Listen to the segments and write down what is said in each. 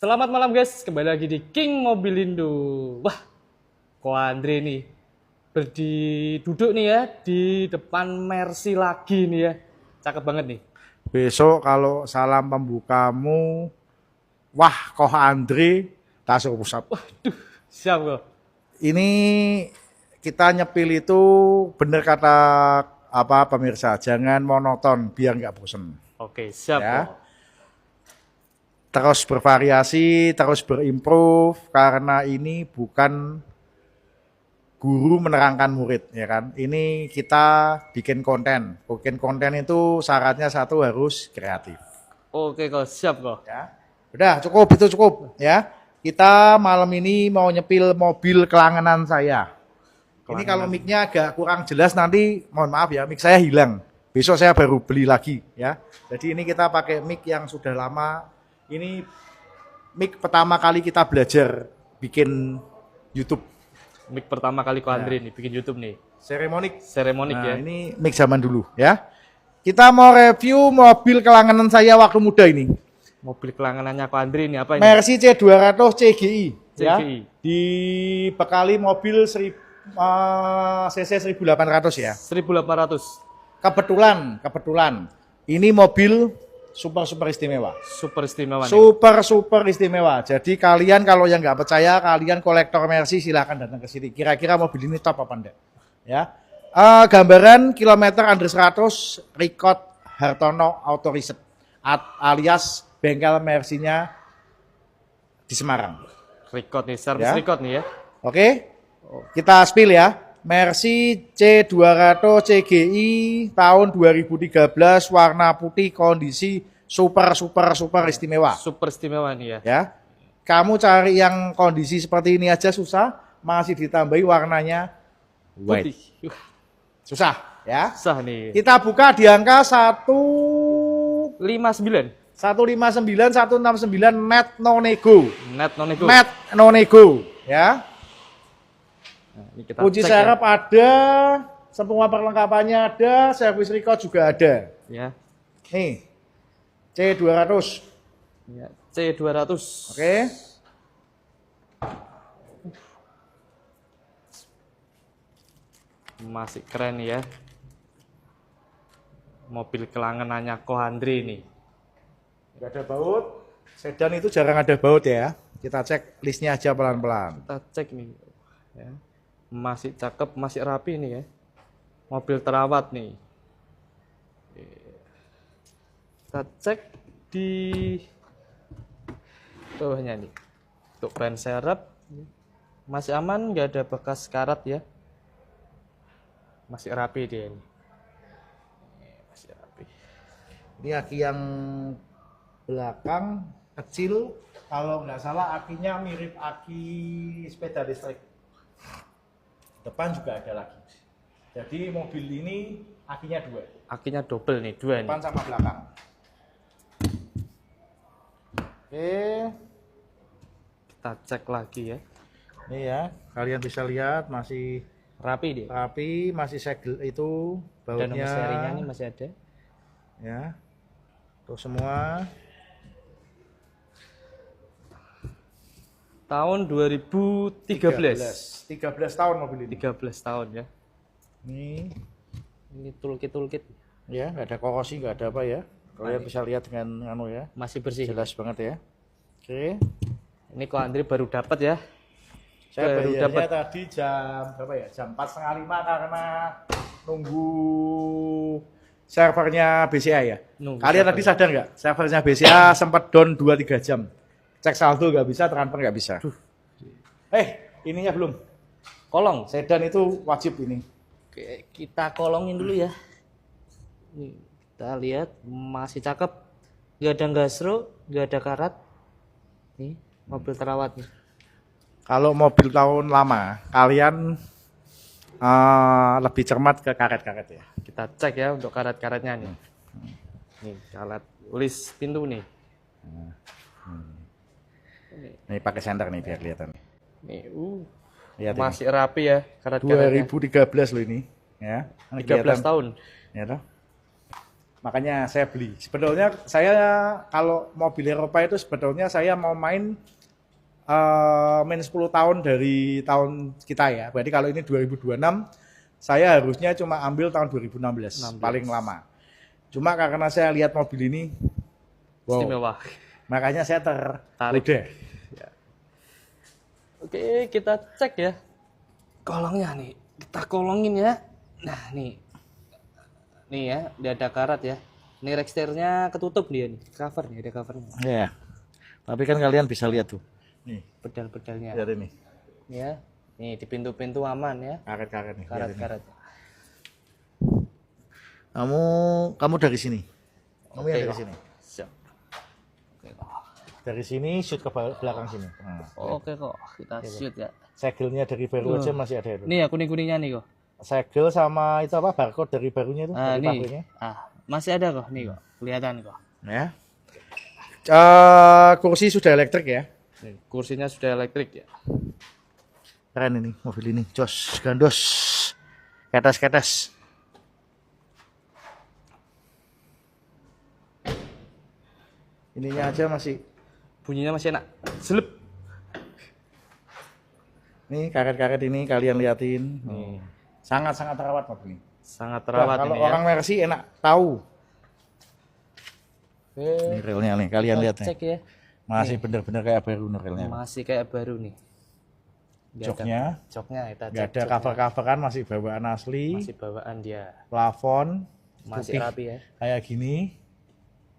Selamat malam guys, kembali lagi di King Mobilindo. Wah, Ko Andre nih duduk nih ya di depan Mercy lagi nih ya. Cakep banget nih. Besok kalau salam pembukamu, wah Koh Andre, tak suruh pusat. Siap kok. Ini kita nyepil itu bener kata apa pemirsa, jangan monoton biar nggak bosen. Oke, siap Ya. kok. Terus bervariasi, terus berimprove karena ini bukan guru menerangkan murid, ya kan? Ini kita bikin konten. Bikin konten itu syaratnya satu harus kreatif. Oke kok, siap kok. Ya. Udah cukup, itu cukup ya. Kita malam ini mau nyepil mobil kelangenan saya. Ini kalau mic-nya agak kurang jelas nanti mohon maaf ya, mic saya hilang. Besok saya baru beli lagi ya. Jadi ini kita pakai mic yang sudah lama. Ini mic pertama kali kita belajar bikin YouTube. Mic pertama kali Ko Andre nih bikin YouTube nih. Seremonik Nah, ya. ini mic zaman dulu ya. Kita mau review mobil kelangenan saya waktu muda ini. Mobil kelanganannya Ko Andre ini apa ini? Mercy C200 CGI. Ya. CGI. Dibekali mobil cc 1800 ya. 1800. Kebetulan ini mobil super istimewa. Super istimewa nih. Super istimewa. Jadi kalian kalau yang nggak percaya, kalian kolektor Mercy silahkan datang ke sini. Kira-kira mobil ini top apa enggak? Ya. Gambaran kilometer under 100 record Hartono Auto Reset alias bengkel Mercy-nya di Semarang. Record nih, service Ya. record nih ya. Oke, kita spill ya. Mercy C200 CGI tahun 2013 warna putih kondisi super istimewa. Super istimewa nih ya. Ya, kamu cari yang kondisi seperti ini aja susah, masih ditambahi warnanya white. Putih. Susah ya. Sah nih. Kita buka di angka 59. 159 169 net no nego. Net non nego. Net no nego ya. Nah, ini kita Kunci cek serep ada, semua perlengkapannya ada, service record juga ada. ya. Nih, C200. Ya. C200. Oke. Masih keren ya. Mobil kelanganannya Ko Andre nih. Nggak ada baut. Sedan itu jarang ada baut ya. Kita cek listnya aja pelan-pelan. Kita cek nih. Ya. Masih cakep, masih rapi nih ya. Mobil terawat nih. Kita cek di bawahnya nih. Untuk ban serep masih aman, nggak ada bekas karat ya. Masih rapi dia ini. Masih rapi. Ini aki yang belakang kecil. Kalau nggak salah akinya mirip aki sepeda listrik. Depan juga ada lagi. Jadi mobil ini akinya dua. Akinya double nih, dua nih. Depan sama belakang. Oke. Kita cek lagi ya. Ini ya, kalian bisa lihat masih Rapi dia. rapi, masih segel itu Dan bautnya. nomor serinya ini masih ada. Ya. Tuh semua. Tahun 2013. 13 tahun mobil ini. 13 tahun ya. Ini Ini toolkit. ya, nggak ada korosi, nggak ada apa ya. Kalian bisa lihat dengan anu ya. Masih bersih. Jelas banget ya. Oke. Ini Ko Andre baru dapat ya. Saya Baru bayarnya dapat. tadi jam berapa ya? Jam 4:30 karena nunggu servernya BCA ya. Nunggu Kalian server. tadi sadar nggak? Servernya BCA sempat down 2-3 jam. Cek saldo nggak bisa, transfer nggak bisa. Ininya belum. Kolong. Sedan itu wajib ini. Oke, kita kolongin dulu ya. Nih, kita lihat masih cakep. Gak ada gasro, gak ada karat. Nih, mobil terawat nih. Kalau mobil tahun lama, kalian lebih cermat ke karet-karet ya. Kita cek ya untuk karat-karatnya nih. Nih, karet tulis pintu nih. Ini pakai senter nih biar kelihatan. Nih, Lihat ini. masih rapi ya karat-karatnya. 2013 loh ini, ya. Ini 13 kelihatan. tahun. Ya toh? Makanya saya beli. Sebetulnya saya kalau mobil Eropa itu sebetulnya saya mau main main 10 tahun dari tahun kita ya. Berarti kalau ini 2026, saya harusnya cuma ambil tahun 2016, paling lama. Cuma karena saya lihat mobil ini, wow, Istimewa. makanya saya Tarik. tergoda. Ya. Oke, kita cek ya kolongnya nih. Kita kolongin ya. Nah, nih ya, dia ada karat ya. Ini registernya ketutup dia nih, cover nih, ada covernya. Ya. Tapi kan kalian bisa lihat tuh. Nih, Pedal-pedalnya. lihat ini. Ya, nih di pintu-pintu aman ya. Karet-karet nih. lihat ini. Karat-karat. Kamu dari sini. Kamu yang dari kok. sini. Siap. Oke kok. Dari sini shoot ke belakang sini. Nah, Oke kok, kita shoot ya. segelnya dari baru aja masih ada itu. Nih ya kuning-kuningnya nih kok. Segel sama itu apa barcode dari barunya itu Ah, dari nih. pabriknya. Masih ada kok nih kok. Kelihatan kok. Ya. Kursi sudah elektrik ya. Nih, kursinya sudah elektrik ya. Keren ini mobil ini. Jos, gandos. Ketes-ketes. Ininya aja masih. Bunyinya masih enak. Selep. Nih karet-karet ini kalian liatin. Nih. Sangat-sangat terawat mobil ini. Sangat Wah, terawat kalau ini ya. orang Mercy enak tahu. Oke. Ini relnya nih, kalian lihat nih. Cek ya. Masih bener-bener kayak baru nih relnya. Masih kayak baru nih. Dia Joknya, ada- joknya kita nggak cek ada joknya. cover-coveran, masih bawaan asli. Masih bawaan dia. Plafon, Masih putih rapi ya. kayak gini.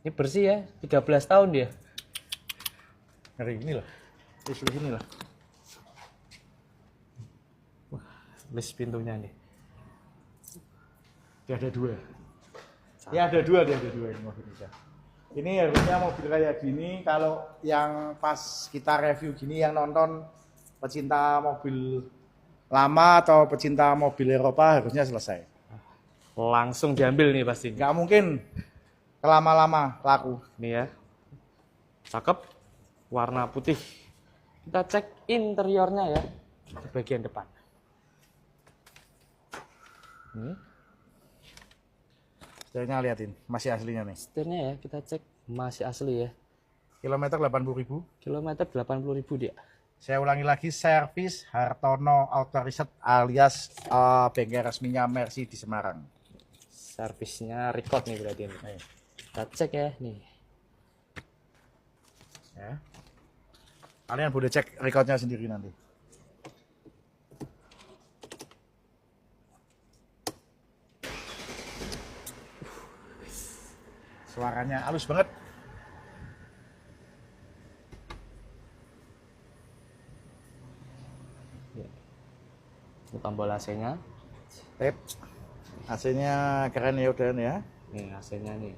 Ini bersih ya. 13 tahun dia. Dari ini loh. Di sebelah sini loh. List pintunya nih. Dia ada dua. Ya ada dua ini mobil ini. Ini harusnya mobil kayak gini kalau yang pas kita review gini yang nonton pecinta mobil lama atau pecinta mobil Eropa harusnya selesai. Langsung diambil nih pasti. Nggak mungkin kelama-lama laku. Nih ya. Cakep. Warna putih. Kita cek interiornya ya. Di bagian depan. Setelahnya liatin, masih aslinya nih. Setirnya ya kita cek masih asli ya. Kilometer 80.000. Kilometer 80.000 dia. Saya ulangi lagi, servis Hartono Auto Reset alias bengkel resminya Mercy di Semarang. Servisnya record nih berarti ini. Kita cek ya nih. Ya. Kalian boleh cek recordnya sendiri nanti. Suaranya halus banget. Ini tombol AC-nya. Tip. AC-nya keren ya udah ya. Nih AC-nya nih.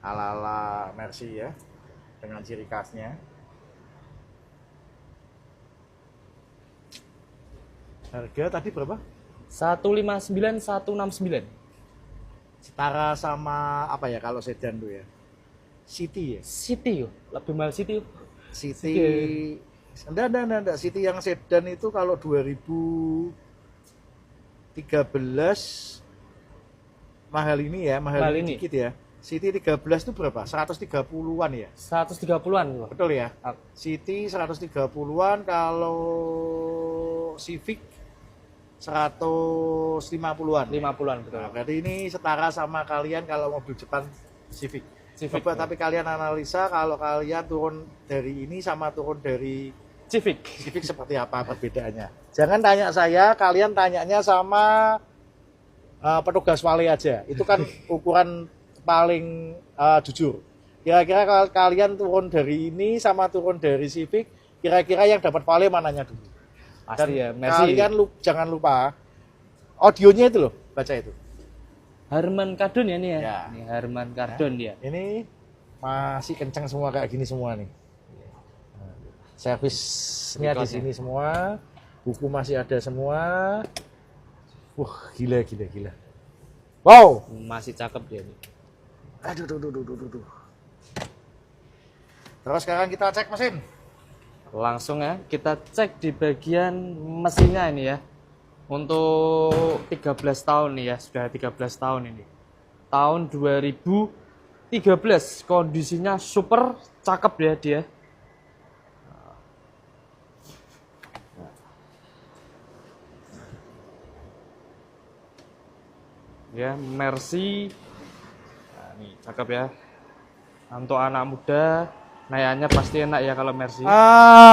Ala-ala Mercy ya. Dengan ciri khasnya. Harga tadi berapa? 159 169. Setara sama apa ya kalau sedan tuh ya? City ya? City yo, lebih mahal City. City. Enggak. City yang sedan itu kalau 2013 mahal ini ya, mahal ini dikit ya. City 13 itu berapa? 130-an ya? 130-an loh. Betul ya? City 130-an, kalau Civic 150-an. 50-an betul. Nah, berarti ini setara sama kalian kalau mobil Jepang Civic. Civic. Coba tapi kalian analisa kalau kalian turun dari ini sama turun dari Civic. Civic seperti apa perbedaannya. Jangan tanya saya, kalian tanyanya sama petugas wale aja. Itu kan ukuran paling jujur. Kira-kira kalau kalian turun dari ini sama turun dari Civic, kira-kira yang dapat wale mananya dulu? Pasti ya, Dan Mercy. kalian jangan lupa audionya itu loh, baca itu. Harman Kardon ya nih ya. Ya. Ini Harman Kardon dia. Ini masih kencang semua kayak gini semua nih. Servisnya di sini semua, buku masih ada semua. Gila. Wow. Masih cakep dia nih. Aduh. Terus sekarang kita cek mesin. Langsung ya, kita cek di bagian mesinnya ini ya. Untuk 13 tahun nih ya, sudah 13 tahun ini. Tahun 2013, kondisinya super cakep ya dia. Ya, Mercy. Nah, ini cakep ya. Untuk anak muda, naiknya pasti enak ya kalau Mercy.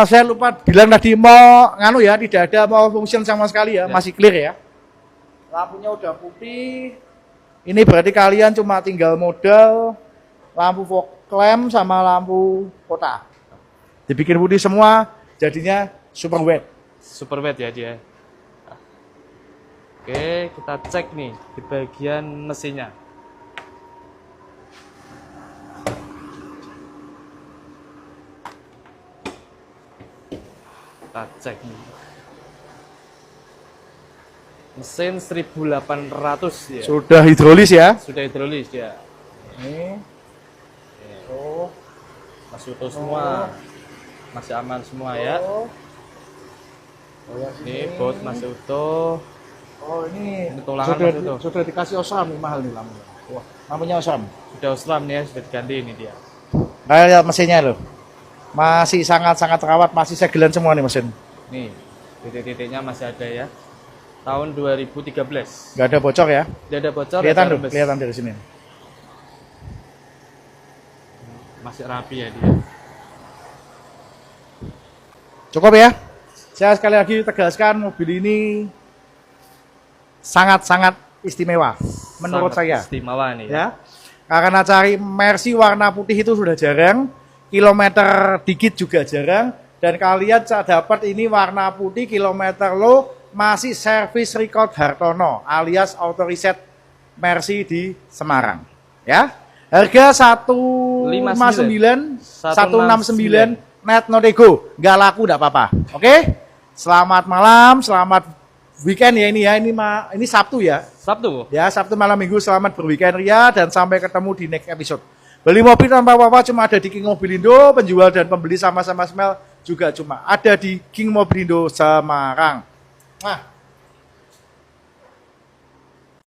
Saya lupa bilang tadi mau nganu ya, tidak ada mau function sama sekali ya, masih clear ya. Lampunya udah putih. Ini berarti kalian cuma tinggal modal lampu fog lamp sama lampu kota. Dibikin putih semua, jadinya super wet. Super wet ya dia. Oke, kita cek nih di bagian mesinnya. Kita cek nih. Mesin 1800 ya. Sudah hidrolis ya. Sudah hidrolis ya. Ini. Oh, masih utuh semua. Masih aman semua ya. Oh, ya, Ini baut masih utuh. Oh ini tulangan sudah, masih utuh. sudah dikasih osram nih, mahal nih lampunya. Wah, lampunya osram. Sudah osram nih ya, sudah diganti ini dia. Nah, lihat mesinnya loh. Masih sangat-sangat terawat, masih segelan semua nih mesin. Nih, titik-titiknya masih ada ya. Tahun 2013. Nggak ada bocor ya. Tidak ada bocor. Kelihatan ada tuh, rembes. kelihatan dari sini. Masih rapi ya dia. Cukup ya. Saya sekali lagi tegaskan mobil ini sangat-sangat istimewa menurut Sangat saya. istimewa nih ya. Ya. Karena cari Mercy warna putih itu sudah jarang, kilometer dikit juga jarang, dan kalian dapat ini warna putih kilometer low masih service record Hartono alias auto reset Mercy di Semarang. Ya. Harga 159 169 net no nego, nggak laku nggak apa-apa. Oke? Selamat malam, selamat weekend ya ini ya. Ini Sabtu ya. Sabtu. Ya, Sabtu malam Minggu, selamat berweekend ria dan sampai ketemu di next episode. Beli mobil tanpa apa-apa cuma ada di King Mobilindo, penjual dan pembeli sama-sama smell juga cuma ada di King Mobilindo Semarang. Nah,